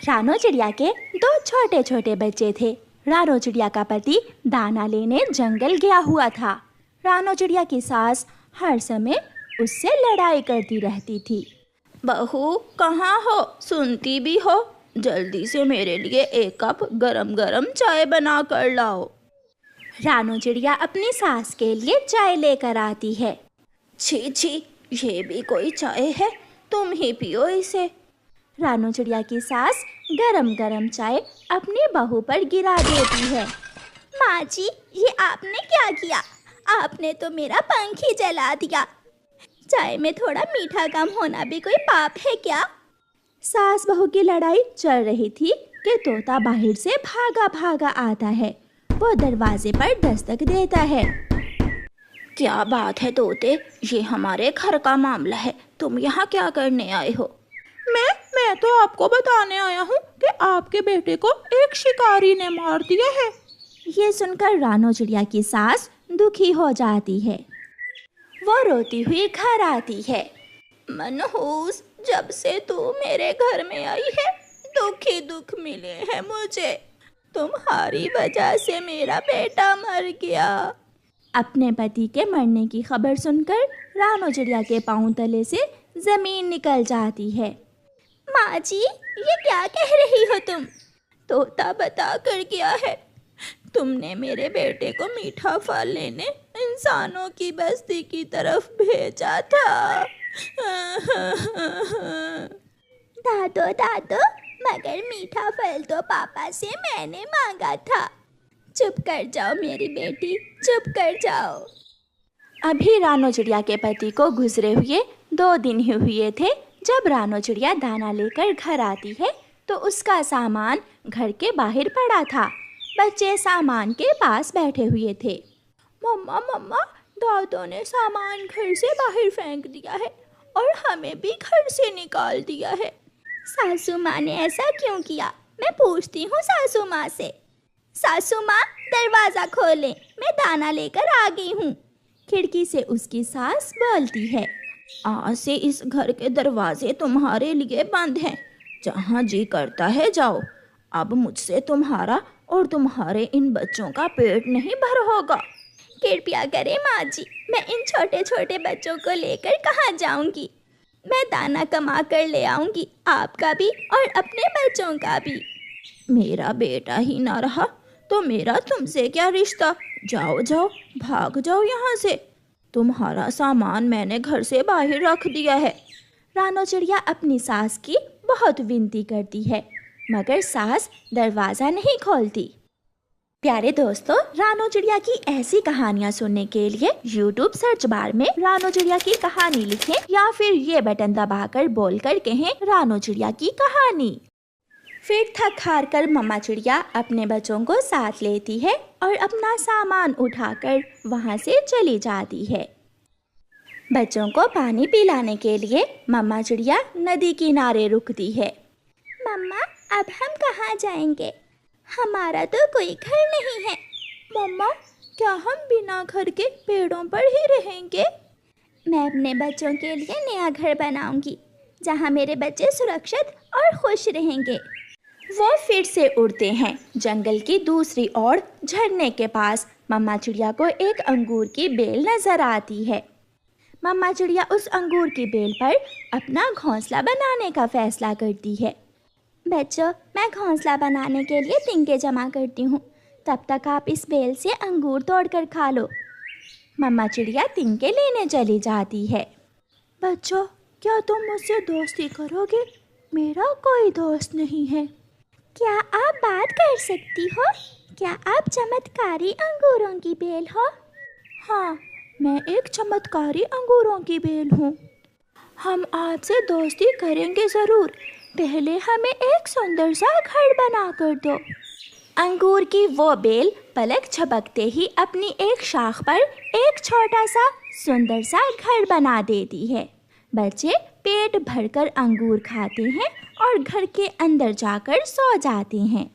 रानो चिड़िया के दो छोटे छोटे बच्चे थे। रानो चिड़िया का पति दाना लेने जंगल गया हुआ था। रानो चिड़िया की सास हर समय उससे लड़ाई करती रहती थी। बहू कहाँ हो, सुनती भी हो? जल्दी से मेरे लिए एक कप गरम गरम चाय बना कर लाओ। रानो चिड़िया अपनी सास के लिए चाय लेकर आती है। छी छी, ये भी कोई चाय है? तुम ही पियो इसे। रानो चिड़िया की सास गरम गरम चाय अपनी बहू पर गिरा देती है। माँ जी, ये आपने क्या किया? आपने तो मेरा पंख ही जला दिया। चाय में थोड़ा मीठा कम होना भी कोई पाप है क्या? सास बहू की लड़ाई चल रही थी कि तोता बाहर से भागा भागा आता है। वो दरवाजे पर दस्तक देता है। क्या बात है तोते, ये हमारे घर का मामला है, तुम यहाँ क्या करने आए हो? मैं तो आपको बताने आया हूँ कि आपके बेटे को एक शिकारी ने मार दिया है। ये सुनकर रानो चिड़िया की सास दुखी हो जाती है। वो रोती हुई घर आती है। मनहूस, जब से तू मेरे घर में आई है दुख ही दुख मिले हैं मुझे। तुम्हारी वजह से मेरा बेटा मर गया। अपने पति के मरने की खबर सुनकर रानो चिड़िया के पांव तले से जमीन निकल जाती है। माँ जी, ये क्या कह रही हो तुम? तोता बता कर गया है, तुमने मेरे बेटे को मीठा फल लेने इंसानों की बस्ती की तरफ भेजा था। दादो दादो, मगर मीठा फल तो पापा से मैंने मांगा था। चुप कर जाओ मेरी बेटी, चुप कर जाओ। अभी रानो चिड़िया के पति को गुजरे हुए 2 दिन ही हुए थे। जब रानो चिड़िया दाना लेकर घर आती है तो उसका सामान घर के बाहर पड़ा था। बच्चे सामान के पास बैठे हुए थे। मम्मा मम्मा, दादो ने सामान घर से बाहर फेंक दिया है और हमें भी घर से निकाल दिया है। सासू माँ ने ऐसा क्यों किया? मैं पूछती हूँ सासू माँ से। सासू माँ, दरवाज़ा खोलें, मैं दाना लेकर आ गई हूँ। खिड़की से उसकी सास बोलती है। आज से इस घर के दरवाजे तुम्हारे लिए बंद हैं। जहाँ जी करता है जाओ। अब मुझसे तुम्हारा और तुम्हारे इन बच्चों का पेट नहीं भर होगा। कृपया करें माँ जी, मैं इन छोटे छोटे बच्चों को लेकर कहाँ जाऊँगी? मैं दाना कमा कर ले आऊँगी, आपका भी और अपने बच्चों का भी। मेरा बेटा ही ना रहा तो मेरा तुमसे क्या रिश्ता? जाओ जाओ, भाग जाओ यहाँ से। तुम्हारा सामान मैंने घर से बाहर रख दिया है। रानो चिड़िया अपनी सास की बहुत विनती करती है, मगर सास दरवाज़ा नहीं खोलती। प्यारे दोस्तों, रानो चिड़िया की ऐसी कहानियाँ सुनने के लिए YouTube सर्च बार में रानो चिड़िया की कहानी लिखें या फिर ये बटन दबाकर बोलकर कहें रानो चिड़िया की कहानी। फिर थक हार कर मम्मा चिड़िया अपने बच्चों को साथ लेती है और अपना सामान उठाकर वहाँ से चली जाती है। बच्चों को पानी पिलाने के लिए मम्मा चिड़िया नदी किनारे रुकती है। मम्मा, अब हम कहाँ जाएंगे? हमारा तो कोई घर नहीं है। मम्मा, क्या हम बिना घर के पेड़ों पर ही रहेंगे? मैं अपने बच्चों के लिए नया घर बनाऊंगी, जहाँ मेरे बच्चे सुरक्षित और खुश रहेंगे। वो फिर से उड़ते हैं। जंगल की दूसरी ओर झरने के पास मम्मा चिड़िया को एक अंगूर की बेल नजर आती है। मम्मा चिड़िया उस अंगूर की बेल पर अपना घोंसला बनाने का फैसला करती है। बच्चों, मैं घोंसला बनाने के लिए तिनके जमा करती हूँ, तब तक आप इस बेल से अंगूर तोड़कर खा लो। मम्मा चिड़िया तिनके लेने चली जाती है। बच्चों, क्या तुम मुझसे दोस्ती करोगे? मेरा कोई दोस्त नहीं है। क्या आप बात कर सकती हो? क्या आप चमत्कारी अंगूरों की बेल हो? हाँ, मैं एक चमत्कारी अंगूरों की बेल हूँ। हम आपसे दोस्ती करेंगे ज़रूर। पहले हमें एक सुंदर सा घर बना कर दो। अंगूर की वो बेल पलक झपकते ही अपनी एक शाख पर एक छोटा सा सुंदर सा घर बना देती है। बच्चे पेट भरकर अंगूर खाते हैं और घर के अंदर जाकर सो जाते हैं।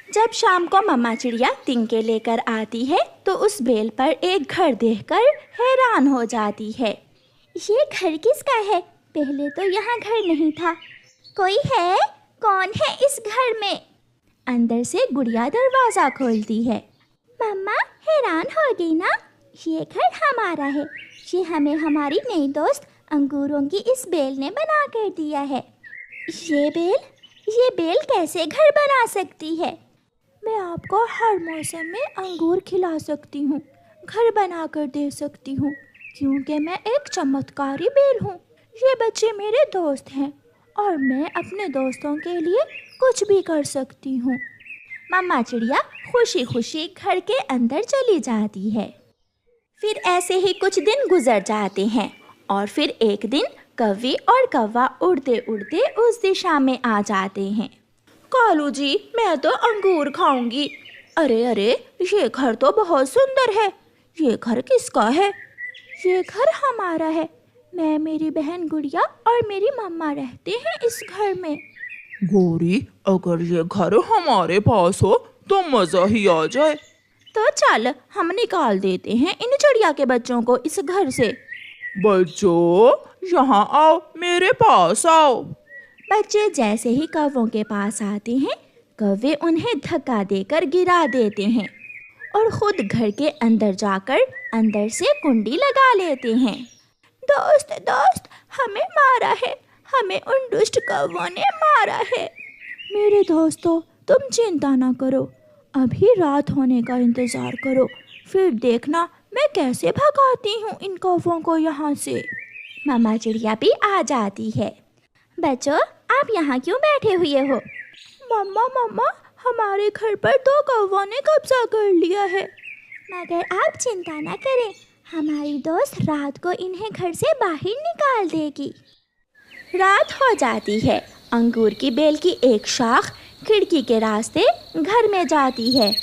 जब शाम को मम्मा चिड़िया तिनके लेकर आती है तो उस बेल पर एक घर देखकर हैरान हो जाती है। ये घर किसका है? पहले तो यहाँ घर नहीं था। कोई है? कौन है इस घर में? अंदर से गुड़िया दरवाजा खोलती है। मम्मा हैरान हो गई ना? ये घर हमारा है। ये हमें हमारी नई दोस्त अंगूरों की इस बेल ने बना कर दिया है। ये बेल कैसे घर बना सकती है? मैं आपको हर मौसम में अंगूर खिला सकती हूँ, घर बना कर दे सकती हूँ, क्योंकि मैं एक चमत्कारी बेल हूँ। ये बच्चे मेरे दोस्त हैं और मैं अपने दोस्तों के लिए कुछ भी कर सकती हूँ। मम्मा चिड़िया खुशी खुशी घर के अंदर चली जाती है। फिर ऐसे ही कुछ दिन गुजर जाते हैं और फिर एक दिन कौवी और कौवा उड़ते उड़ते उस दिशा में आ जाते हैं। कालू जी, मैं तो अंगूर खाऊंगी। अरे अरे, ये घर तो बहुत सुंदर है। ये घर किसका है? ये घर हमारा है। मैं, मेरी बहन गुड़िया और मेरी मम्मा रहते हैं इस घर में। गौरी, अगर ये घर हमारे पास हो तो मजा ही आ जाए। तो चल, हम निकाल देते हैं इन चिड़िया के बच्चों को इस घर से। बच्चों, यहाँ आओ, मेरे पास आओ। बच्चे जैसे ही कौवों के पास आते हैं, कौवे उन्हें धक्का देकर गिरा देते हैं और खुद घर के अंदर जाकर अंदर से कुंडी लगा लेते हैं। दोस्त, हमें मारा है। हमें उन दुष्ट कौवों ने मारा है। मेरे दोस्तों, तुम चिंता ना करो। अभी रात होने का इंतजार करो, फिर देखना मैं कैसे भगाती हूँ इन कौवों को यहाँ से। मम्मा चिड़िया भी आ जाती है। बच्चों, आप यहाँ क्यों बैठे हुए हो? मम्मा, हमारे घर पर 2 कौवों ने कब्जा कर लिया है। मगर आप चिंता ना करें, हमारी दोस्त रात को इन्हें घर से बाहर निकाल देगी। रात हो जाती है। अंगूर की बेल की एक शाख खिड़की के रास्ते घर में जाती है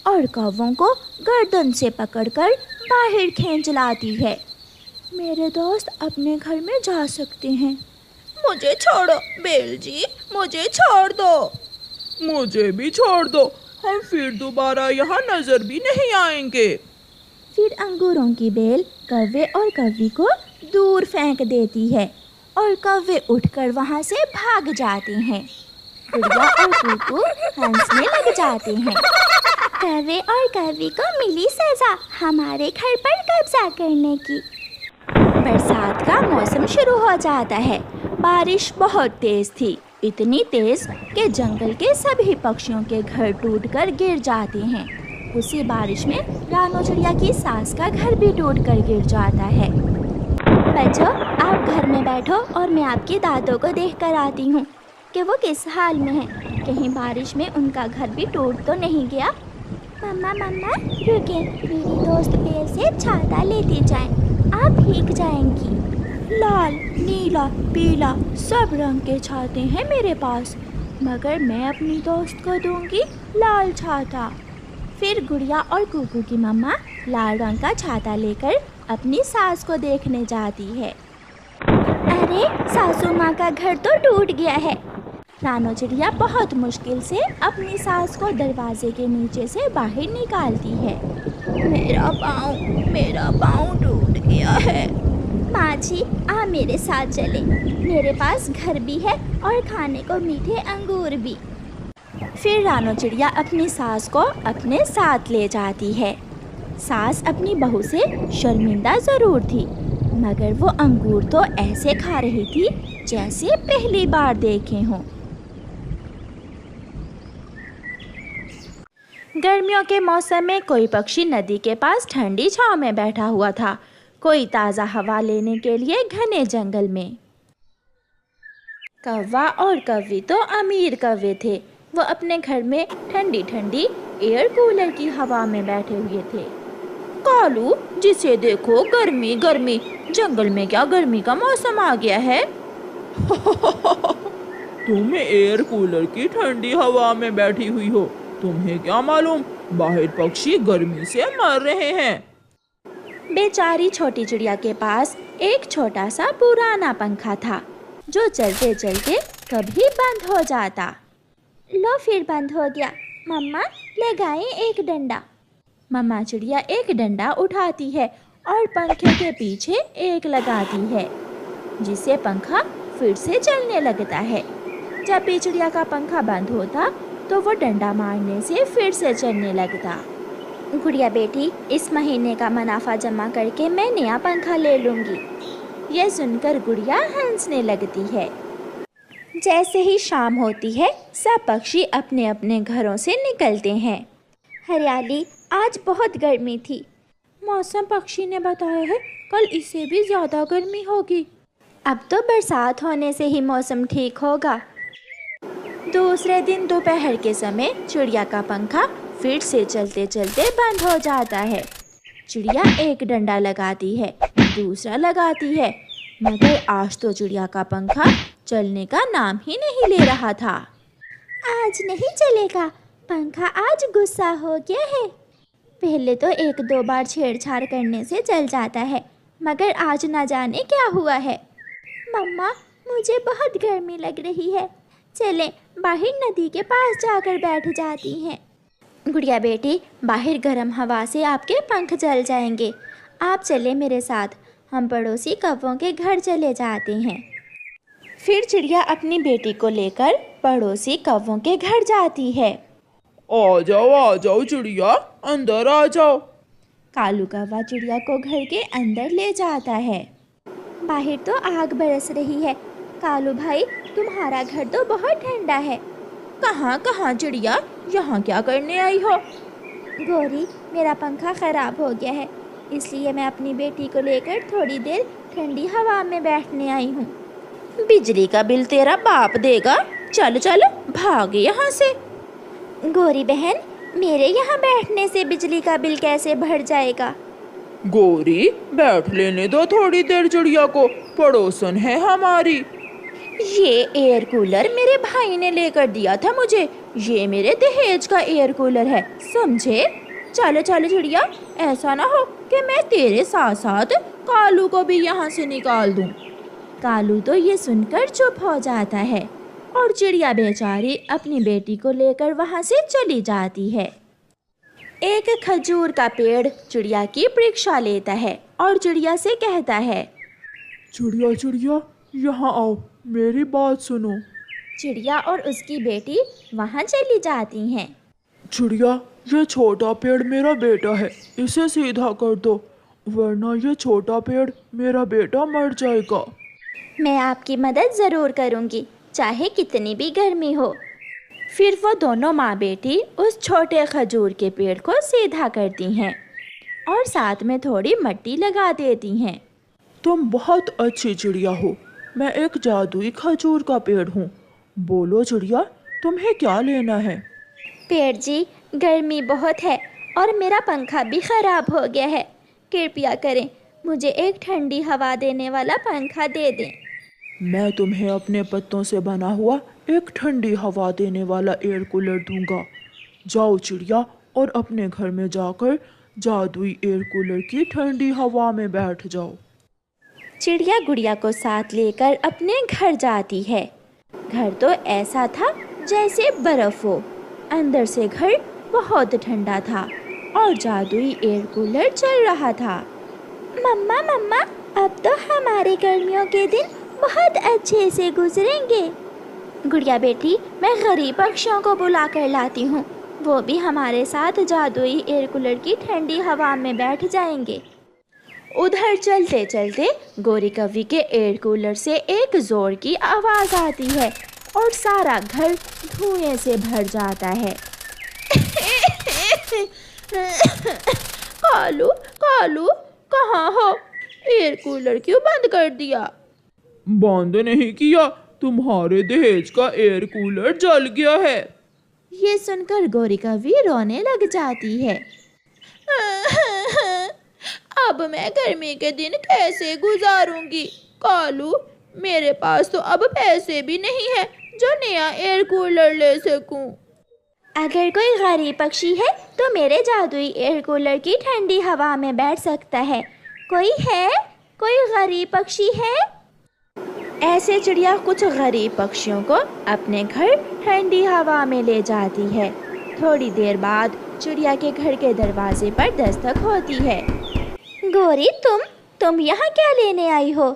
और कौवों को गर्दन से पकड़कर बाहर खींच लाती है। मेरे दोस्त अपने घर में जा सकते हैं। मुझे छोड़ो बेल जी, मुझे छोड़ दो। मुझे भी छोड़ दो, हम फिर दोबारा यहाँ नजर भी नहीं आएंगे। फिर अंगूरों की बेल कौवे और कौवी को दूर फेंक देती है और कौवे उठकर वहाँ से भाग जाते हैं। गुड़िया और कुकू हंसने लग जाते हैं। कौवे और कौवी को मिली सजा हमारे घर पर कब्जा करने की। बरसात का मौसम शुरू हो जाता है। बारिश बहुत तेज थी, इतनी तेज कि जंगल के सभी पक्षियों के घर टूटकर गिर जाते हैं। उसी बारिश में रानो चिड़िया की सास का घर भी टूटकर गिर जाता है। बच्चों, आप घर में बैठो और मैं आपके दादों को देख कर आती हूँ कि वो किस हाल में हैं। कहीं बारिश में उनका घर भी टूट तो नहीं गया। मम्मा रुके, मेरी दोस्त बेल से छाता लेती जाएं, आप भीग जाएंगी। लाल, नीला, पीला सब रंग के छाते हैं मेरे पास, मगर मैं अपनी दोस्त को दूंगी लाल छाता। फिर गुड़िया और कुकू की मम्मा लाल रंग का छाता लेकर अपनी सास को देखने जाती है। अरे, सासू माँ का घर तो टूट गया है। रानो चिड़िया बहुत मुश्किल से अपनी सास को दरवाजे के नीचे से बाहर निकालती है। मेरा पाँव टूट गया है। माँ जी, आप मेरे साथ चले। मेरे पास घर भी है और खाने को मीठे अंगूर भी। फिर रानो चिड़िया अपनी सास को अपने साथ ले जाती है। सास अपनी बहू से शर्मिंदा ज़रूर थी, मगर वो अंगूर तो ऐसे खा रही थी जैसे पहली बार देखे हों। गर्मियों के मौसम में कोई पक्षी नदी के पास ठंडी छांव में बैठा हुआ था, कोई ताज़ा हवा लेने के लिए घने जंगल में। कौवा और कौवी तो अमीर कौवे थे। वो अपने घर में ठंडी ठंडी एयर कूलर की हवा में बैठे हुए थे। कालू, जिसे देखो गर्मी गर्मी, जंगल में क्या गर्मी का मौसम आ गया है? तुम एयर कूलर की ठंडी हवा में बैठी हुई हो, तुम्हें क्या मालूम बाहर पक्षी गर्मी से मर रहे हैं। बेचारी छोटी चिड़िया के पास एक छोटा सा पुराना पंखा था जो चलते चलते कभी बंद हो जाता। लो, फिर बंद हो गया। मम्मा, लगाएं एक डंडा। मम्मा चिड़िया एक डंडा उठाती है और पंखे के पीछे एक लगाती है, जिससे पंखा फिर से चलने लगता है। जब भी चिड़िया का पंखा बंद होता तो वो डंडा मारने से फिर से चलने लगता। गुड़िया बेटी, इस महीने का मुनाफा जमा करके मैं नया पंखा ले लूँगी। यह सुनकर गुड़िया हंसने लगती है। जैसे ही शाम होती है सब पक्षी अपने अपने घरों से निकलते हैं। हरियाली, आज बहुत गर्मी थी। मौसम पक्षी ने बताया है कल इससे भी ज़्यादा गर्मी होगी। अब तो बरसात होने से ही मौसम ठीक होगा। दूसरे दिन दोपहर के समय चिड़िया का पंखा फिर से चलते चलते बंद हो जाता है। चिड़िया एक डंडा लगाती है, दूसरा लगाती है, मगर आज तो चिड़िया का पंखा चलने का नाम ही नहीं ले रहा था। आज नहीं चलेगा, पंखा आज गुस्सा हो गया है। पहले तो एक दो बार छेड़छाड़ करने से चल जाता है, मगर आज ना जाने क्या हुआ है। मम्मा, मुझे बहुत गर्मी लग रही है, चलें बाहर नदी के पास जाकर बैठ जाती हैं। गुड़िया बेटी, बाहर गर्म हवा से आपके पंख जल जाएंगे। आप चले मेरे साथ, हम पड़ोसी कौवों के घर चले जाते हैं। फिर चिड़िया अपनी बेटी को लेकर पड़ोसी कौवों के घर जाती है। आ जाओ चिड़िया, अंदर आ जाओ। कालू कौवा चिड़िया को घर के अंदर ले जाता है। बाहर तो आग बरस रही है। कालू भाई, तुम्हारा घर तो बहुत ठंडा है। कहाँ चिड़िया, यहाँ क्या करने आई हो? गोरी, मेरा पंखा ख़राब हो गया है, इसलिए मैं अपनी बेटी को लेकर थोड़ी देर ठंडी हवा में बैठने आई हूँ। बिजली का बिल तेरा बाप देगा, चल चल भाग यहाँ से। गोरी बहन, मेरे यहाँ बैठने से बिजली का बिल कैसे भर जाएगा? गोरी, बैठ लेने दो थोड़ी देर चिड़िया को, पड़ोसन है हमारी। ये एयर कूलर मेरे भाई ने लेकर दिया था मुझे, ये मेरे दहेज का एयर कूलर है, समझे? चलो चलो चिड़िया, ऐसा ना हो कि मैं तेरे साथ साथ कालू को भी यहाँ से निकाल दूँ। कालू तो ये सुनकर चुप हो जाता है और चिड़िया बेचारी अपनी बेटी को लेकर वहाँ से चली जाती है। एक खजूर का पेड़ चिड़िया की परीक्षा लेता है और चिड़िया से कहता है, चिड़िया यहाँ आओ, मेरी बात सुनो। चिड़िया और उसकी बेटी वहाँ चली जाती हैं। चिड़िया, ये छोटा पेड़ मेरा बेटा है, इसे सीधा कर दो, वरना ये छोटा पेड़ मेरा बेटा मर जाएगा। मैं आपकी मदद ज़रूर करूँगी, चाहे कितनी भी गर्मी हो। फिर वो दोनों माँ बेटी उस छोटे खजूर के पेड़ को सीधा करती हैं और साथ में थोड़ी मिट्टी लगा देती हैं। तुम बहुत अच्छी चिड़िया हो, मैं एक जादुई खजूर का पेड़ हूँ। बोलो चिड़िया, तुम्हें क्या लेना है? पेड़ जी, गर्मी बहुत है और मेरा पंखा भी ख़राब हो गया है। कृपया करें, मुझे एक ठंडी हवा देने वाला पंखा दे दें। मैं तुम्हें अपने पत्तों से बना हुआ एक ठंडी हवा देने वाला एयर कूलर दूंगा। जाओ चिड़िया और अपने घर में जाकर जादुई एयर कूलर की ठंडी हवा में बैठ जाओ। चिड़िया गुड़िया को साथ लेकर अपने घर जाती है। घर तो ऐसा था जैसे बर्फ हो, अंदर से घर बहुत ठंडा था और जादुई एयर कूलर चल रहा था। मम्मा, अब तो हमारे गर्मियों के दिन बहुत अच्छे से गुजरेंगे। गुड़िया बेटी, मैं गरीब पक्षियों को बुला कर लाती हूँ, वो भी हमारे साथ जादुई एयर कूलर की ठंडी हवा में बैठ जाएंगे। उधर चलते चलते गोरी कौवी के एयर कूलर से एक जोर की आवाज़ आती है और सारा घर धुएं से भर जाता है। कालू कहाँ हो? एयर कूलर क्यों बंद कर दिया? बंद नहीं किया, तुम्हारे दहेज का एयर कूलर जल गया है। ये सुनकर गोरी कौवी रोने लग जाती है। अब मैं गर्मी के दिन कैसे गुजारूंगी? कालू, मेरे पास तो अब पैसे भी नहीं है जो नया एयर कूलर ले सकूं। अगर कोई गरीब पक्षी है तो मेरे जादुई एयर कूलर की ठंडी हवा में बैठ सकता है। कोई है? कोई गरीब पक्षी है? ऐसे चिड़िया कुछ गरीब पक्षियों को अपने घर ठंडी हवा में ले जाती है। थोड़ी देर बाद चिड़िया के घर के दरवाजे पर दस्तक होती है। गोरी, तुम यहाँ क्या लेने आई हो?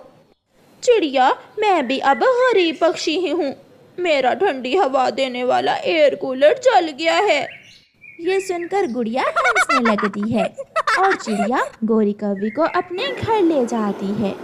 चिड़िया, मैं भी अब गरीब पक्षी ही हूँ, मेरा ठंडी हवा देने वाला एयर कूलर जल गया है। ये सुनकर गुड़िया हंसने लगती है और चिड़िया गोरी कौवी को अपने घर ले जाती है।